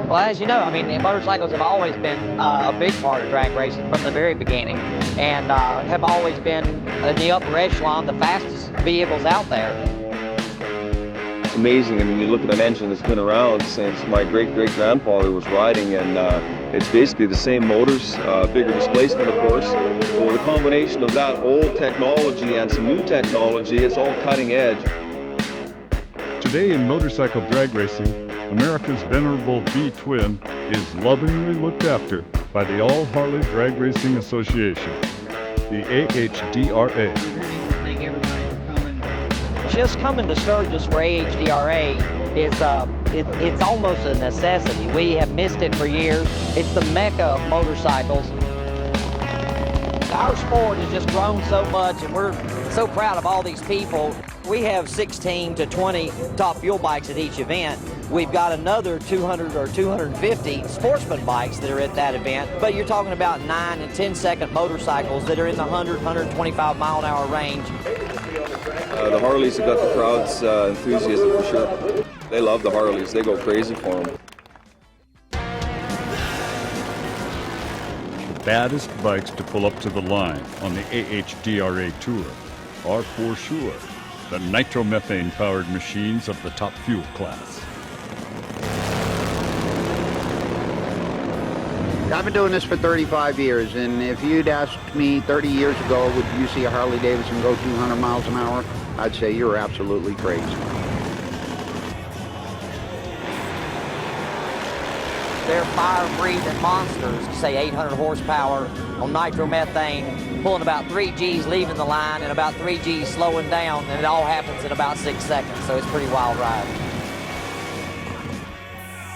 Well, as you know, I mean, motorcycles have always been a big part of drag racing from the very beginning, and have always been in the upper echelon, the fastest vehicles out there. It's amazing. I mean, you look at an engine that's been around since my great-great-grandfather was riding, and it's basically the same motors, bigger displacement, of course. So the combination of that old technology and some new technology, it's all cutting edge. Today in motorcycle drag racing, America's venerable V-twin is lovingly looked after by the All Harley Drag Racing Association, the AHDRA. Just coming to Sturgis for AHDRA it's almost a necessity. We have missed it for years. It's the mecca of motorcycles. Our sport has just grown so much, and we're so proud of all these people. We have 16 to 20 top fuel bikes at each event. We've got another 200 or 250 sportsman bikes that are at that event, but you're talking about 9 and 10 second motorcycles that are in the 100, 125 mile an hour range. The Harleys have got the crowd's enthusiasm for sure. They love the Harleys. They go crazy for them. The baddest bikes to pull up to the line on the AHDRA Tour are for sure the nitromethane-powered machines of the top fuel class. I've been doing this for 35 years, and if you'd asked me 30 years ago, would you see a Harley-Davidson go 200 miles an hour? I'd say you're absolutely crazy. They're fire-breathing monsters, say 800 horsepower on nitromethane, pulling about 3 Gs leaving the line and about 3 Gs slowing down, and it all happens in about 6 seconds, so it's a pretty wild ride.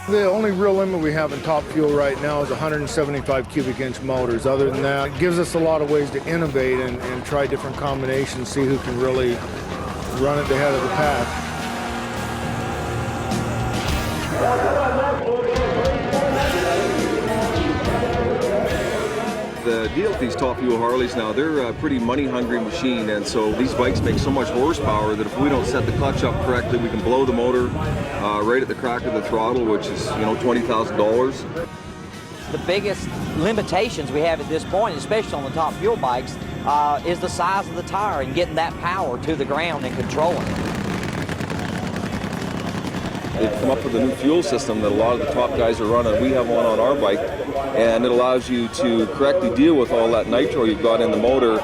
The only real limit we have in top fuel right now is 175 cubic inch motors. Other than that, it gives us a lot of ways to innovate and try different combinations, see who can really run it the head of the pack. The deal with these top fuel Harleys now, they're a pretty money-hungry machine, and so these bikes make so much horsepower that if we don't set the clutch up correctly, we can blow the motor right at the crack of the throttle, which is, you know, $20,000. The biggest limitations we have at this point, especially on the top fuel bikes, is the size of the tire and getting that power to the ground and controlling it. They've come up with a new fuel system that a lot of the top guys are running. We have one on our bike, and it allows you to correctly deal with all that nitro you've got in the motor,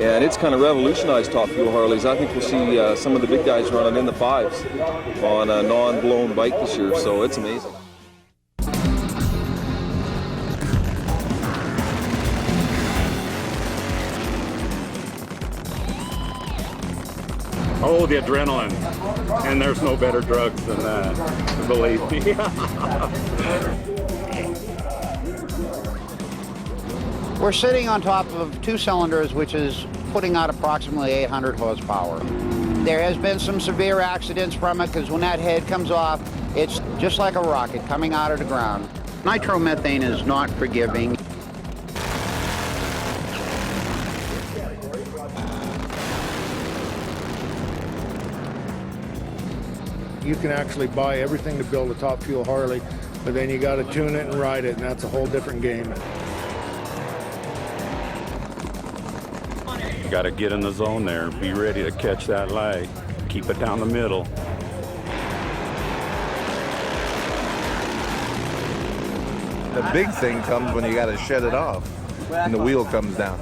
and it's kind of revolutionized top fuel Harleys. I think we'll see some of the big guys running in the 5s on a non-blown bike this year, so it's amazing. Oh, the adrenaline. And there's no better drugs than that, believe me. We're sitting on top of 2 cylinders, which is putting out approximately 800 horsepower. There has been some severe accidents from it, because when that head comes off, it's just like a rocket coming out of the ground. Nitromethane is not forgiving. You can actually buy everything to build a top fuel Harley, but then you got to tune it and ride it, and that's a whole different game. You got to get in the zone there, be ready to catch that lag, keep it down the middle. The big thing comes when you got to shut it off and the wheel comes down.